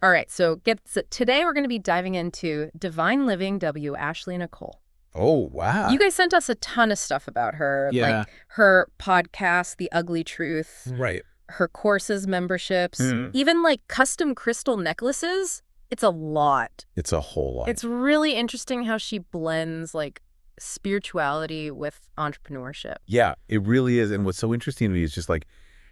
All right, so today we're going to be diving into Divine Living W. Ashley Nicole. Oh, wow. You guys sent us a ton of stuff about her, Yeah. like her podcast, The Ugly Truth, Right. her courses, memberships, Mhm. even like custom crystal necklaces. It's a lot. It's a whole lot. It's really interesting how she blends like spirituality with entrepreneurship. Yeah, it really is. And what's so interesting to me is just like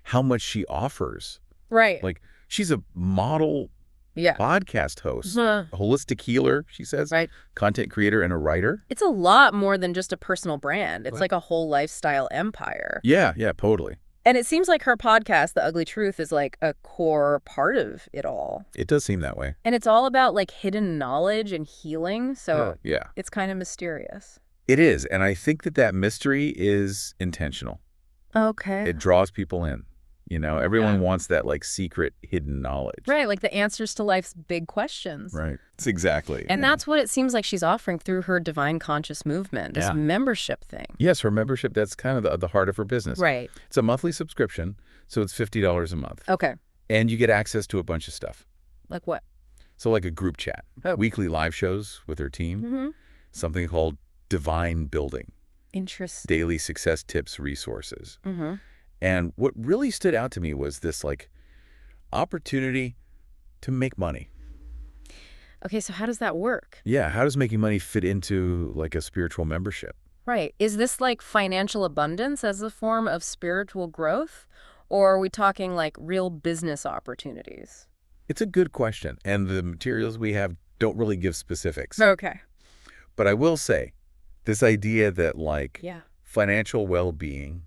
how much she offers. Right. Like she's a model Yeah. podcast host, Huh. a holistic healer, she says, Right. content creator and a writer. It's a lot more than just a personal brand. It's Right. like a whole lifestyle empire. Yeah, totally. And it seems like her podcast, The Ugly Truth, is like a core part of it all. It does seem that way. And it's all about like hidden knowledge and healing. So Yeah, it's kind of mysterious. it is. And I think that mystery is intentional. Okay. It draws people in. You know, everyone Yeah. wants that like secret hidden knowledge. Right, like the answers to life's big questions. Right. It's exactly. And that's what it seems like she's offering through her Divine Conscious movement, this Yeah. membership thing. Yes, her membership, that's kind of the heart of her business. Right. It's a monthly subscription, so it's $50 a month. Okay. And you get access to a bunch of stuff. Like what? So like a group chat, weekly live shows with her team, Mm-hmm. something called Divine Building, Interesting. daily success tips, resources. Mm-hmm. And what really stood out to me was this like opportunity to make money. Okay, so how does that work? Yeah, how does making money fit into like a spiritual membership? Right. Is this like financial abundance as a form of spiritual growth? Or are we talking like real business opportunities? It's a good question, and the materials we have don't really give specifics. Okay. But I will say, this idea that like Yeah. financial well-being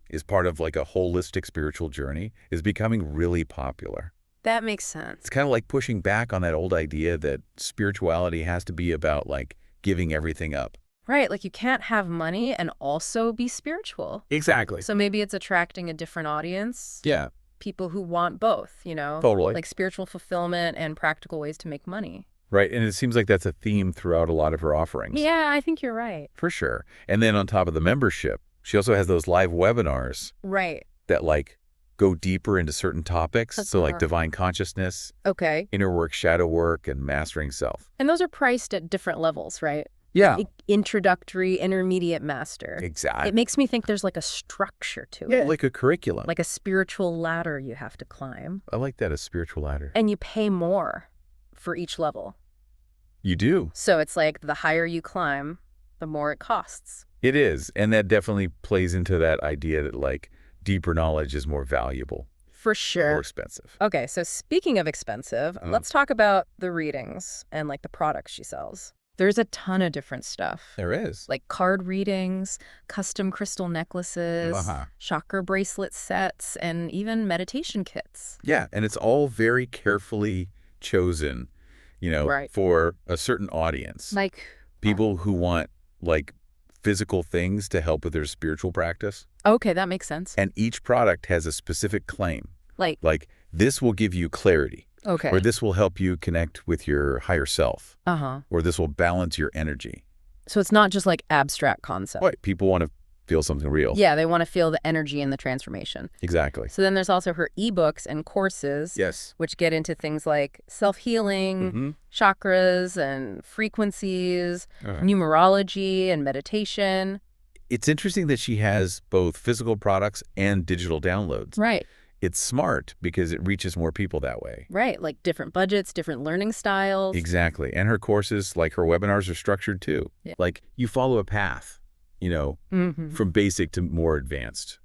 is part of like a holistic spiritual journey is becoming really popular. That makes sense. It's kind of like pushing back on that old idea that spirituality has to be about like giving everything up. Right, like you can't have money and also be spiritual. Exactly. So maybe it's attracting a different audience, Yeah, people who want both, you know? totally. Like spiritual fulfillment and practical ways to make money. Right, and it seems like that's a theme throughout a lot of her offerings. Yeah, I think you're right. For sure. And then on top of the membership, she also has those live webinars Right. that like go deeper into certain topics. So like Uh-huh. divine consciousness, Okay. inner work, shadow work, and mastering self. And those are priced at different levels, right? Yeah. Introductory, intermediate, master. Exactly. It makes me think there's like a structure to Yeah, it. like a curriculum. Like a spiritual ladder you have to climb. I like that, a spiritual ladder. And you pay more for each level. You do. So it's like the higher you climb, the more it costs. It is. And that definitely plays into that idea that like deeper knowledge is more valuable For or sure. expensive. Okay, so speaking of expensive, let's talk about the readings and like the products she sells. There's a ton of different stuff. There is. Like card readings, custom crystal necklaces, Uh-huh. chakra bracelet sets, and even meditation kits. Yeah, and it's all very carefully chosen, you know, Right. for a certain audience. Like, People who want like physical things to help with their spiritual practice. okay, that makes sense. And each product has a specific claim. Like, This will give you clarity, okay. or this will help you connect with your higher self, Uh-huh. or this will balance your energy. So it's not just like abstract concept. Right. People want to feel something real. Yeah, they want to feel the energy and the transformation. Exactly. So then there's also her ebooks and courses, Yes. which get into things like self-healing, Mm-hmm. chakras and frequencies, numerology and meditation. It's interesting that she has both physical products and digital downloads. Right, It's smart because it reaches more people that way. right. Like different budgets, different learning styles. Exactly. And her courses, like her webinars, are structured too. Yeah. Like you follow a path, you know, Mm-hmm. from basic to more advanced.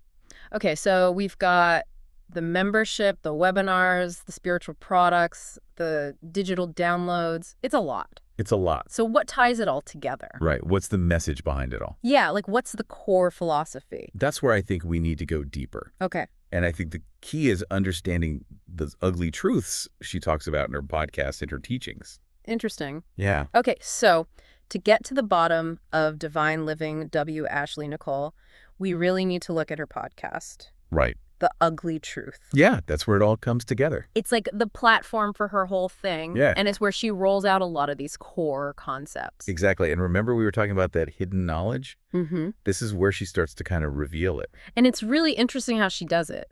Okay, so we've got the membership, the webinars, the spiritual products, the digital downloads. It's a lot. It's a lot. So what ties it all together? Right. What's the message behind it all? Yeah, like what's the core philosophy? That's where I think we need to go deeper. Okay. And I think the key is understanding the ugly truths she talks about in her podcast and her teachings. Interesting. Yeah. Okay, so to get to the bottom of Divine Living W. Ashley Nicole, we really need to look at her podcast, Right. The Ugly Truth. Yeah, that's where it all comes together. It's like the platform for her whole thing. Yeah. And it's where she rolls out a lot of these core concepts. Exactly. And remember we were talking about that hidden knowledge? Mm-hmm. This is where she starts to kind of reveal it. And it's really interesting how she does it.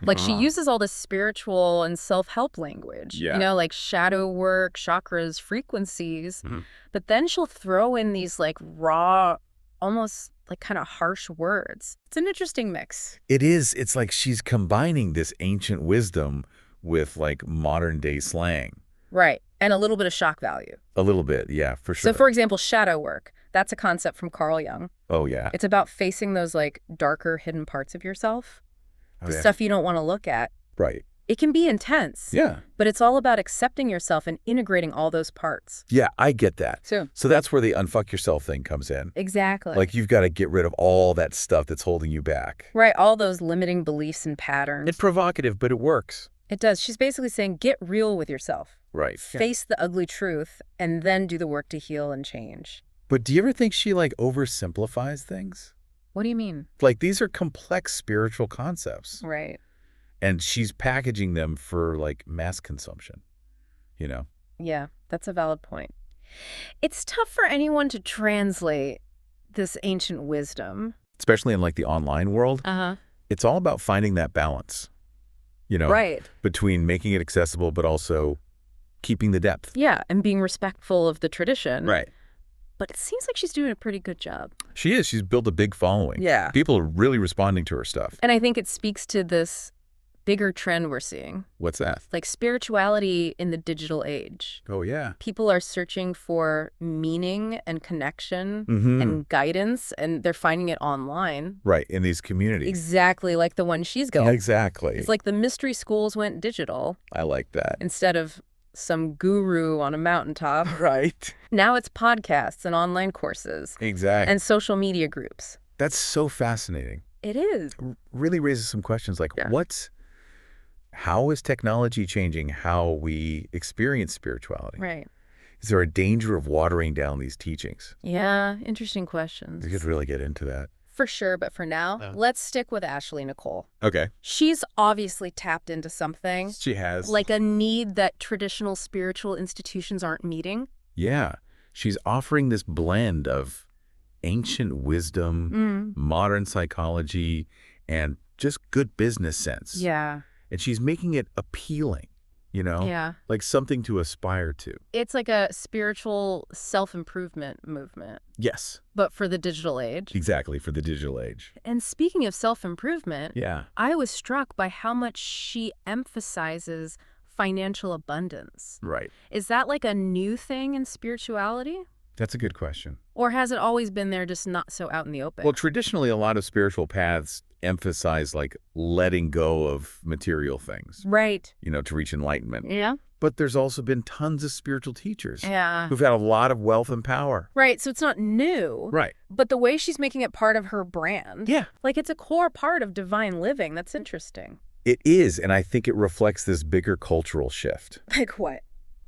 Like she uses all this spiritual and self-help language, Yeah. like shadow work, chakras, frequencies. Mhm. But then she'll throw in these like raw, almost like kind of harsh words. It's an interesting mix. It is. It's like she's combining this ancient wisdom with like modern day slang. Right. And a little bit of shock value. A little bit, yeah, for sure. So for example, shadow work, that's a concept from Carl Jung. Oh, yeah. It's about facing those like darker hidden parts of yourself, Oh, the yeah. stuff you don't want to look at. Right. It can be intense. Yeah. But it's all about accepting yourself and integrating all those parts. Yeah, I get that. So that's where the unfuck yourself thing comes in. exactly. Like you've got to get rid of all that stuff that's holding you back. Right, all those limiting beliefs and patterns. It's provocative, but it works. It does. She's basically saying, get real with yourself. Right. Face the ugly truth, and then do the work to heal and change. But do you ever think she like oversimplifies things? What do you mean? Like these are complex spiritual concepts. Right. And she's packaging them for like mass consumption, you know? Yeah, that's a valid point. It's tough for anyone to translate this ancient wisdom. Especially in like the online world. Uh-huh. It's all about finding that balance, you know? Right. Between making it accessible, but also keeping the depth. Yeah, and being respectful of the tradition. Right. But it seems like she's doing a pretty good job. She is. She's built a big following. Yeah. People are really responding to her stuff. And I think it speaks to this bigger trend we're seeing. What's that? Like spirituality in the digital age. Oh, yeah. People are searching for meaning and connection Mm-hmm. and guidance, and they're finding it online. Right, in these communities. Exactly like the one she's going. Exactly. It's like the mystery schools went digital I like that. instead of some guru on a mountaintop. Right. Now it's podcasts and online courses Exactly. and social media groups. That's so fascinating. It is. Really raises some questions like Yeah. how is technology changing how we experience spirituality? Right. Is there a danger of watering down these teachings? Yeah, interesting questions. We could really get into that. For sure, but for now, let's stick with Ashley Nicole. Okay. She's obviously tapped into something, She has. like a need that traditional spiritual institutions aren't meeting. Yeah. She's offering this blend of ancient wisdom, modern psychology, and just good business sense. Yeah. And she's making it appealing, you know? Yeah. Like something to aspire to. It's like a spiritual self-improvement movement, Yes. but for the digital age. Exactly, for the digital age. And speaking of self-improvement, Yeah. I was struck by how much she emphasizes financial abundance. Right. Is that like a new thing in spirituality? That's a good question. Or has it always been there, just not so out in the open? Well, traditionally, a lot of spiritual paths emphasize like letting go of material things, right. you know, to reach enlightenment. Yeah. But there's also been tons of spiritual teachers Yeah. who've had a lot of wealth and power. Right. So it's not new. Right. But the way she's making it part of her brand. Yeah. Like it's a core part of divine living. That's interesting. It is, and I think it reflects this bigger cultural shift. Like what?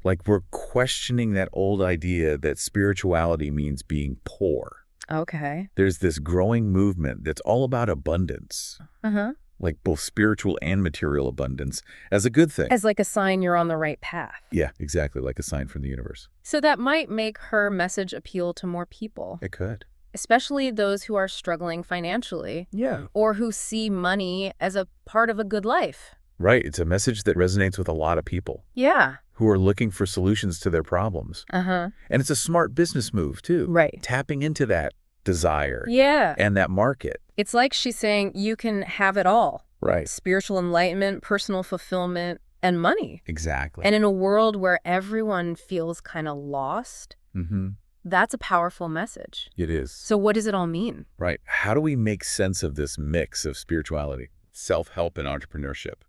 Like we're questioning that old idea that spirituality means being poor. Okay. There's this growing movement that's all about abundance, Uh-huh. like both spiritual and material abundance, as a good thing. As like a sign you're on the right path. Yeah, exactly, like a sign from the universe. So that might make her message appeal to more people, It could. especially those who are struggling financially Yeah. or who see money as a part of a good life. Right, it's a message that resonates with a lot of people Yeah. who are looking for solutions to their problems. Uh-huh. And it's a smart business move, too. Right. Tapping into that desire Yeah. and that market. It's like she's saying you can have it all. Right. Spiritual enlightenment, personal fulfillment, and money. Exactly. And in a world where everyone feels kind of lost, Mm-hmm. that's a powerful message. It is. So what does it all mean? Right. How do we make sense of this mix of spirituality, self-help, and entrepreneurship?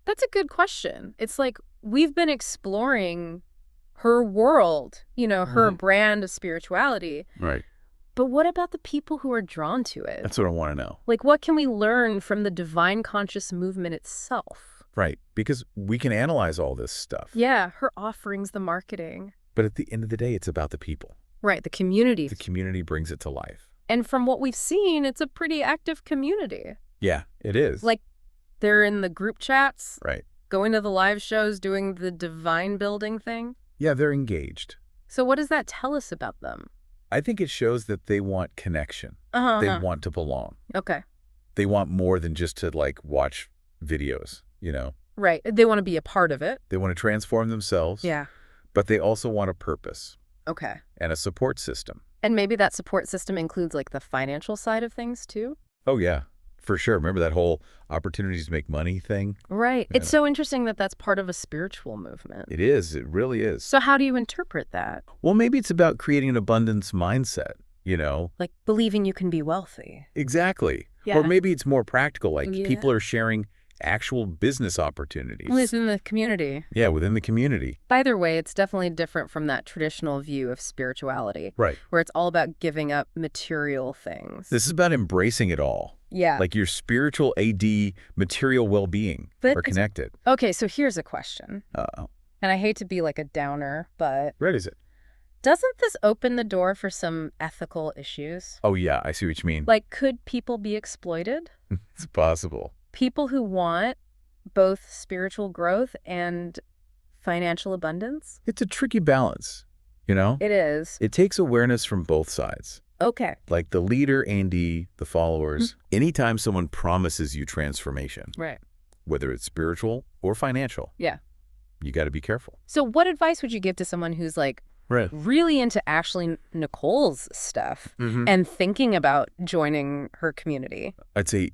That's a good question. It's like we've been exploring her world, her brand of spirituality. Right. But what about the people who are drawn to it? That's what I want to know. Like, what can we learn from the divine conscious movement itself? Right. Because we can analyze all this stuff. Yeah, her offerings, the marketing. But at the end of the day, it's about the people. Right, the community. The community brings it to life. And from what we've seen, it's a pretty active community. Yeah, it is. Like, they're in the group chats, right. going to the live shows, doing the divine building thing. Yeah, they're engaged. So what does that tell us about them? I think it shows that they want connection. Uh-huh. They want to belong. Okay. They want more than just to, like, watch videos, you know. Right. They want to be a part of it. They want to transform themselves, Yeah. but they also want a purpose Okay. and a support system. And maybe that support system includes like the financial side of things too? Oh, yeah, for sure. Remember that whole opportunities to make money thing? Right. Yeah. It's so interesting that that's part of a spiritual movement. It is. It really is. So how do you interpret that? Well, maybe it's about creating an abundance mindset, you know? Like believing you can be wealthy. Exactly. Yeah. Or maybe it's more practical, like Yeah. people are sharing actual business opportunities. Within the community. Yeah, within the community. Either way, it's definitely different from that traditional view of spirituality, Right. where it's all about giving up material things. This is about embracing it all. Yeah. Like your spiritual AD material well-being But are connected. Okay, so here's a question. Uh-oh. And I hate to be like a downer, but What is it? doesn't this open the door for some ethical issues? Oh, yeah, I see what you mean. Like, could people be exploited? It's possible. People who want both spiritual growth and financial abundance? It's a tricky balance, you know? It is. It takes awareness from both sides. Okay. Like the leader, Andy, the followers. Anytime someone promises you transformation, Right. whether it's spiritual or financial, Yeah. you got to be careful. So what advice would you give to someone who's like Right. really into Ashley Nicole's stuff and thinking about joining her community? I'd say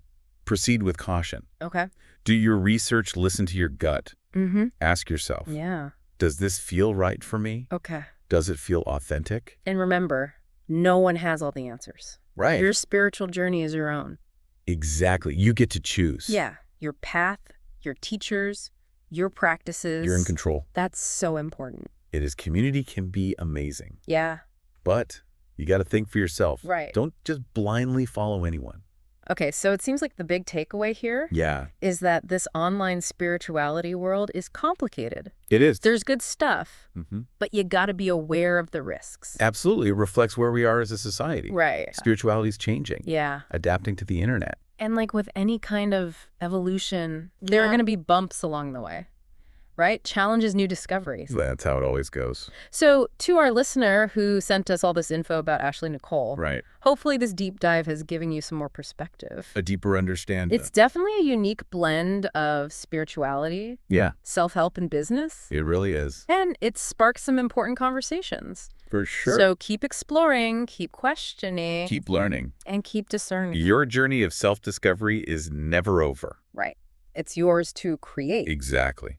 proceed with caution. Okay. Do your research, listen to your gut. Mm-hmm. Ask yourself, Yeah. does this feel right for me? Okay. Does it feel authentic? And remember, no one has all the answers. Right. Your spiritual journey is your own. Exactly. You get to choose. Yeah. Your path, your teachers, your practices. You're in control. That's so important. It is community can be amazing, Yeah. but you got to think for yourself. Right. Don't just blindly follow anyone. Okay, so it seems like the big takeaway here Yeah, is that this online spirituality world is complicated. it is. There's good stuff, Mm-hmm. but you got to be aware of the risks. Absolutely. It reflects where we are as a society. Right. Spirituality is changing, Yeah. adapting to the internet. And like with any kind of evolution, there are going to be bumps along the way, right? Challenges, new discoveries. That's how it always goes. So to our listener who sent us all this info about Ashley Nicole, Right. hopefully this deep dive has given you some more perspective. A deeper understanding. It's definitely a unique blend of spirituality, Yeah, self-help, and business. it really is. And it sparks some important conversations. For sure. So keep exploring, keep questioning, Keep learning. and keep discerning. Your journey of self-discovery is never over. Right. It's yours to create. Exactly.